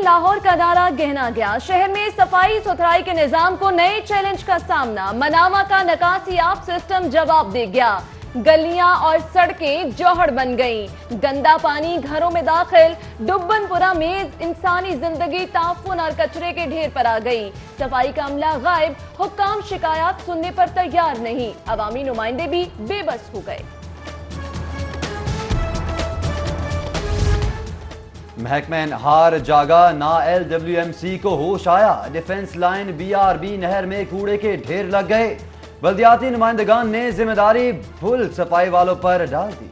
लाहौर का नारा गहना गया। शहर में सफाई सुथराई के निजाम को नए चैलेंज का सामना। मनामा का नकासियाब सिस्टम जवाब दे गया। गलियां और सड़कें जौहर बन गईं। गंदा पानी घरों में दाखिल। डुब्बनपुरा में इंसानी जिंदगी ताफुन और कचरे के ढेर पर आ गई। सफाई का अमला गायब। हुक्काम शिकायत सुनने पर तैयार नहीं। अवामी नुमाइंदे भी बेबस हो गए। महकमा हार जागा ना LWMC को होश आया। डिफेंस लाइन BRB नहर में कूड़े के ढेर लग गए। बल्दियाती नुमाइंदगान ने जिम्मेदारी फुल सफाई वालों पर डाल दी।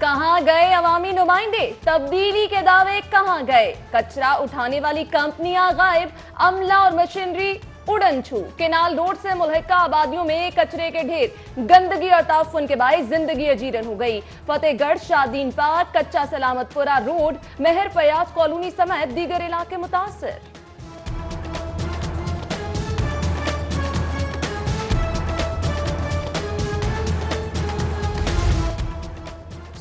कहां गए अवामी नुमाइंदे? तब्दीली के दावे कहां गए? कचरा उठाने वाली कंपनियां गायब। अमला और मशीनरी उड़न छू। केनाल रोड से मुल्हिका आबादियों में कचरे के ढेर। गंदगी और ताफुन के बायस जिंदगी अजीरन हो गई। फतेहगढ़, शादीन पार्क, कच्चा सलामतपुरा रोड, मेहर फयाज कॉलोनी समेत दीगर इलाके मुतासर।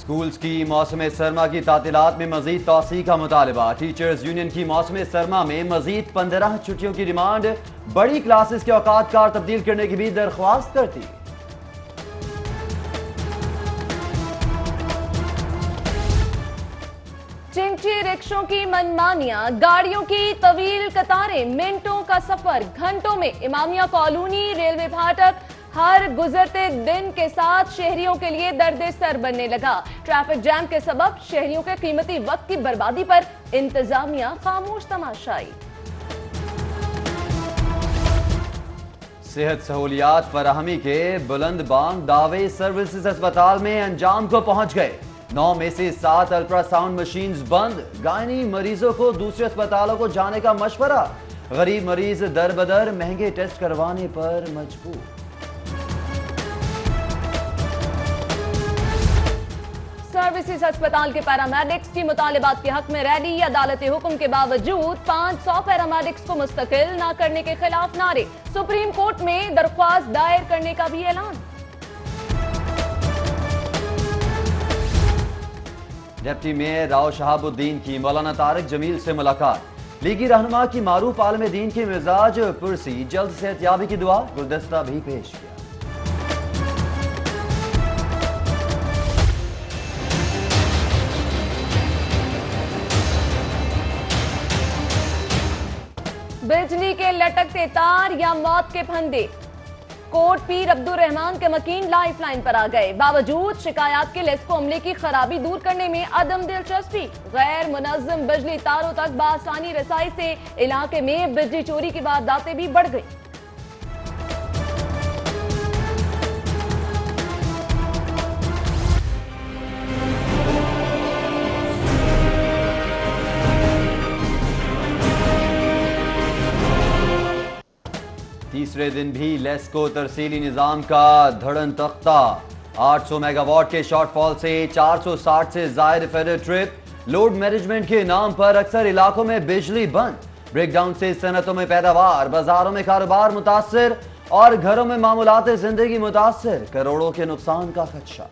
स्कूल्स की मौसम सरमा की तातीलात में मजीद तौसी का मुतालबा। टीचर्स यूनियन की मौसम सरमा में मजीद 15 छुट्टियों की डिमांड। बड़ी क्लासेस के औकात कार तब्दील करने की भी दरख्वास्त करती। चिंची रिक्शों की मनमानियां। गाड़ियों की तवील कतारें। मिनटों का सफर घंटों में। इमामिया कॉलोनी रेलवे फाटक हर गुजरते दिन के साथ शहरियों के लिए दर्द सर बनने लगा। ट्रैफिक जैम के सबब शहरियों के कीमती वक्त की बर्बादी पर इंतजामिया खामोश तमाशाई। सेहत सहूलियात फराहमी के बुलंद बांग दावे सर्विसेज अस्पताल में अंजाम को पहुंच गए। 9 में से 7 अल्ट्रासाउंड मशीन्स बंद। गायनी मरीजों को दूसरे अस्पतालों को जाने का मशवरा। गरीब मरीज दर बदर महंगे टेस्ट करवाने पर मजबूर। सर्विसेज अस्पताल के पैरामेडिक्स की मुतालिबात के हक में रैली। अदालती हुक्म के बावजूद 500 पैरामेडिक्स को मुस्तकिल न करने के खिलाफ नारे। सुप्रीम कोर्ट में दरख्वास्त दायर करने का भी ऐलान। डिप्टी मेयर राव शहाबुद्दीन की मौलाना तारिक जमील से मुलाकात। लीगी रहनुमा की मारूफ आलम दीन के मिजाज पुरसी। जल्द सेहतयाबी की दुआ। गुलदस्ता भी पेश किया। बिजली के लटकते तार या मौत के फंदे। कोट पीर अब्दुल रहमान के मकीन लाइफलाइन पर आ गए। बावजूद शिकायत के लेस्को अमले की खराबी दूर करने में अदम दिलचस्पी। गैर मुनज़्ज़म बिजली तारों तक बासानी रसाई से इलाके में बिजली चोरी की वारदातें भी बढ़ गई। तीसरे दिन भी लेस्को तरसीली निजाम का धड़न तख्ता। 800 मेगावाट के शॉर्टफॉल से 460 से जायद फेडर ट्रिप। लोड मैनेजमेंट के नाम पर अक्सर इलाकों में बिजली बंद। ब्रेकडाउन से सनतों में पैदावार, बाजारों में कारोबार मुतासर और घरों में मामूलात जिंदगी मुतासर। करोड़ों के नुकसान का खदशा।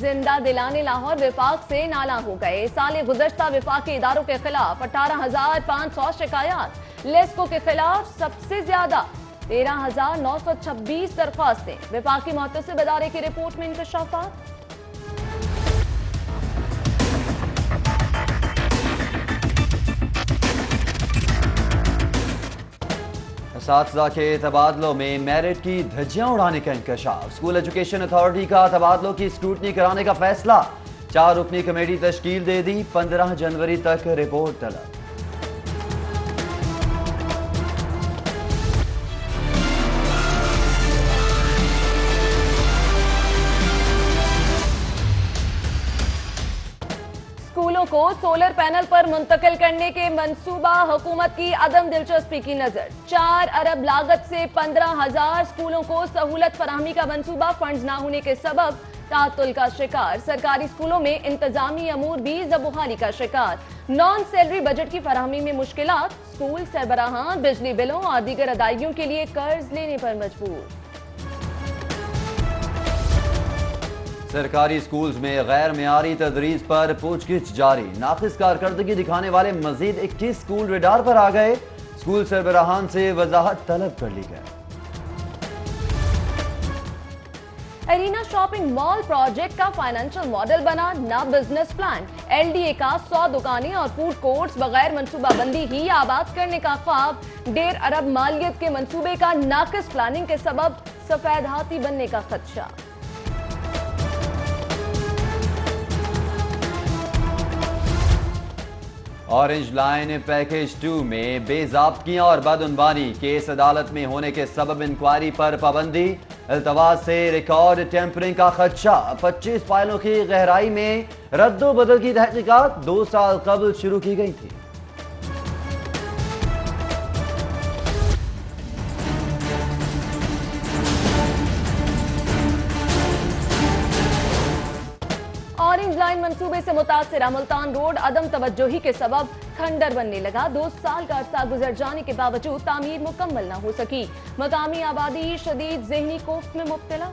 जिंदा दिलाने लाहौर विफाक से नाला हो गए। साल गुज़श्ता विफाकी इदारों के खिलाफ 18,500 शिकायत। लेस्को के खिलाफ सबसे ज्यादा 13,926 दरख्वास्तें। विफाकी मुहतसिब इदारे की रिपोर्ट में इंकशाफात। असातिज़ा के तबादलों में मेरिट की धज्जियां उड़ाने का इंकशाफ। स्कूल एजुकेशन अथॉरिटी का तबादलों की स्क्रूटनी कराने का फैसला। 4 रुकनी कमेटी तश्कील दे दी। 15 जनवरी तक रिपोर्ट तलब। स्कूलों को सोलर पैनल पर मुंतकिल करने के मंसूबा। हुकूमत की अदम दिलचस्पी की नजर। 4 अरब लागत से 15,000 स्कूलों को सहूलत फराहमी का मंसूबा। फंड्स ना होने के सबब तातुल का शिकार। सरकारी स्कूलों में इंतजामी अमूर भी ज़बूहाली का शिकार। नॉन सैलरी बजट की फराहमी में मुश्किलात। स्कूल सरबराहान बिजली बिलों और दीगर अदायगियों के लिए कर्ज लेने पर मजबूर। सरकारी स्कूल्स में गैर मियारी तदरीस पर पूछगिछ जारी। नाकिस कारकर्दगी दिखाने वाले मजीद 21 स्कूल रेडार पर आ गए। स्कूल सरबराहान से वजाहत तलब कर ली गई। एरिना शॉपिंग मॉल प्रोजेक्ट का फाइनेंशियल मॉडल बना ना बिजनेस प्लान। एलडीए का 100 दुकानें और फूड कोर्ट्स बगैर मंसूबाबंदी ही आबाद करने का ख्वाब। 1.5 अरब मालियत के मंसूबे का नाकिस प्लानिंग के सबब सफेद हाथी बनने का खदशा। ऑरेंज लाइन पैकेज 2 में बेज़ाब्तियां और बदअनवानी केस अदालत में होने के सबब इंक्वायरी पर पाबंदी। अल्तवाज से रिकॉर्ड टेम्परिंग का खदशा। 25 फाइलों की गहराई में रद्दो बदल की तहकीकात 2 साल कबल शुरू की गई थी। ऑरेंज लाइन मंसूबे से मुतासिर मुल्तान रोड अदम तवज्जोही के सबब खंडर बनने लगा। 2 साल का अरसा गुजर जाने के बावजूद तामीर मुकम्मल न हो सकी। मकामी आबादी शदीद ज़हनी कोफ्त में मुब्तला।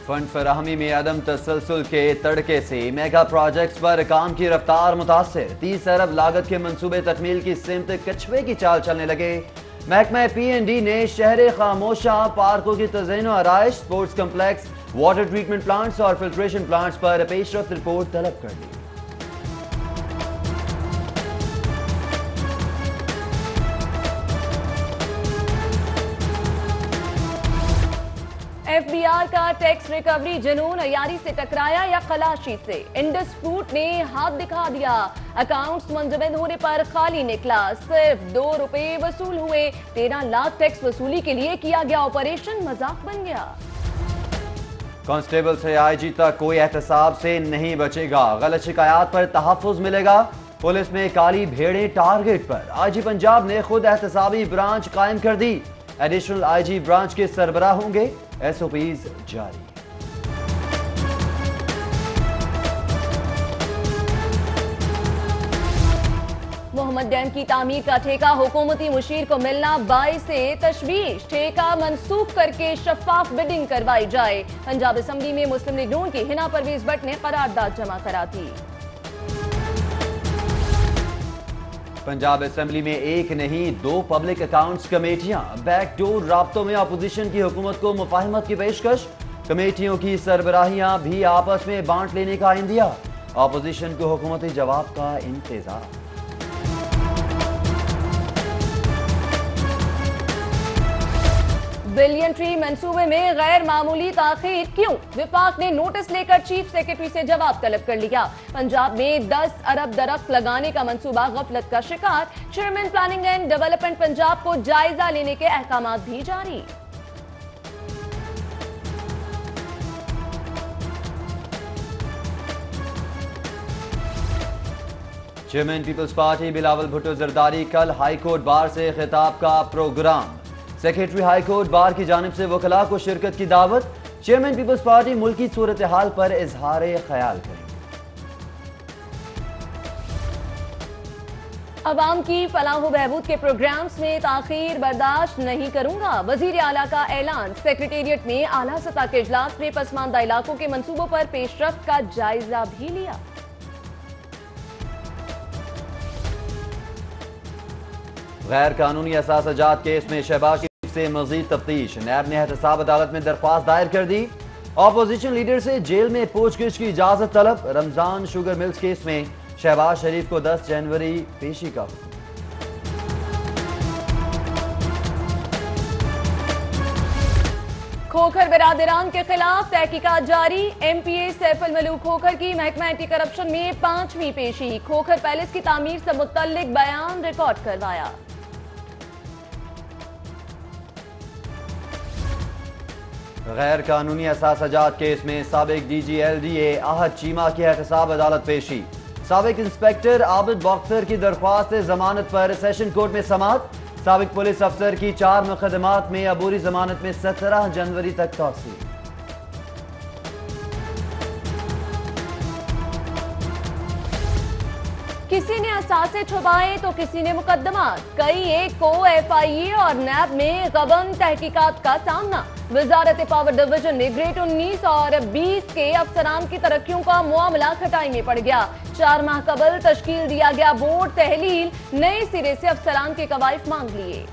फंड फराहमी में अदम तसलसल के तड़के से मेगा प्रोजेक्ट्स पर काम की रफ्तार मुतासिर। 30 अरब लागत के मंसूबे तकमील की सिमत कछुए की चाल चलने लगे। महकमा पीएनडी ने शहर खामोशा पार्कों की तज़ीन आराइश, sports complex, water treatment plants और फिल्ट्रेशन प्लांट्स पर पेशरफ्त रिपोर्ट तलब कर दी। एफबीआर का टैक्स रिकवरी जुनून अयारी से टकराया या खलाशी से। इंडस फ्रूट ने हाथ दिखा दिया। अकाउंट्स मुंजमद होने पर खाली निकला। सिर्फ 2 रुपए वसूल हुए। 13 लाख टैक्स वसूली के लिए किया गया ऑपरेशन मजाक बन गया। कांस्टेबल से आईजी तक कोई एहतसाब से नहीं बचेगा। गलत शिकायत पर तहफ़्फ़ुज़ मिलेगा। पुलिस में काली भेड़ें टारगेट पर। आईजी पंजाब ने खुद एहतसाबी ब्रांच कायम कर दी। एडिशनल आईजी ब्रांच के सरबराह होंगे। एसओपीज जारी। मोहम्मद डैम की तामीर का ठेका हुकूमती मुशीर को मिलना बाइसे तशवीश। ठेका मंसूख करके शफाफ बिडिंग करवाई जाए। पंजाब असेंबली में मुस्लिम लीग नून की हिना परवेज भट्ट ने करारदाद जमा करा दी। पंजाब असेंबली में एक नहीं 2 पब्लिक अकाउंट्स कमेटियां। बैकडोर राब्तों में अपोजिशन की हुकूमत को मुफाहमत की पेशकश। कमेटियों की सरबराहियां भी आपस में बांट लेने का इंदिया। अपोजिशन को हुकूमती जवाब का इंतजार। बिलियन ट्री मंसूबे में गैर मामूली ताखीर क्यों? विफाक ने नोटिस लेकर चीफ सेक्रेटरी से जवाब तलब कर लिया। पंजाब में 10 अरब दरख्त लगाने का मंसूबा गफलत का शिकार। Chairman planning and development Punjab को जायजा लेने के अहकामात भी जारी। चेयरमैन पीपल्स पार्टी बिलावल भुट्टो जरदारी कल हाईकोर्ट बार से खिताब का प्रोग्राम। सेक्रेटरी हाईकोर्ट बार की जानिब से वकला को शिरकत की दावत। चेयरमैन पीपल्स पार्टी मुल्की सूरत हाल पर इजहार ख्याल करेंगे। अवाम की फलाह बहबूद के प्रोग्राम्स में ताखीर बर्दाश्त नहीं करूंगा। वजीर आला का ऐलान। सेक्रेटेरिएट में आला सतह के इजलास में पसमानदा इलाकों के मंसूबों पर पेशरफ्त का जायजा भी लिया। गैर कानूनी असासजात केस में शहबाज से मजीद तफ्तीश। नैब ने एहतसाब अदालत में दरख्वास्त दायर कर दी। ऑपोजिशन लीडर से जेल में पूछगिछ की इजाजत तलब। रमजान शुगर मिल्स केस में शहबाज शरीफ को 10 जनवरी पेशी का हुक्म। खोखर बिरादरान के खिलाफ तहकीकात जारी। एमपीए सैफुल मलूक खोखर की महकमा एंटी करप्शन में 5वीं पेशी। खोखर पैलेस की तामीर से मुत्तल्लिक बयान रिकॉर्ड करवाया। गैर कानूनी असासजात केस में साबिक DGLDA आहद चीमा की एहतसाब अदालत पेशी। साबिक इंस्पेक्टर आबिद बख्तर की दरख्वास्त जमानत पर सेशन कोर्ट में समाअत। साबिक पुलिस अफसर की 4 मुकदमात में अबूरी जमानत में 17 जनवरी तक तौसील। किसी ने असासे छुपाए तो किसी ने मुकदमा, कई एक को FIA और नैब में गबन तहकीकात का सामना। वजारत पावर डिवीजन ने ग्रेड 19 और 20 के अफसरान की तरक्कियों का मामला खटाई में पड़ गया। 4 माह कबल तश्कील दिया गया बोर्ड तहलील, नए सिरे से अफसरान के कवायद मांग लिए।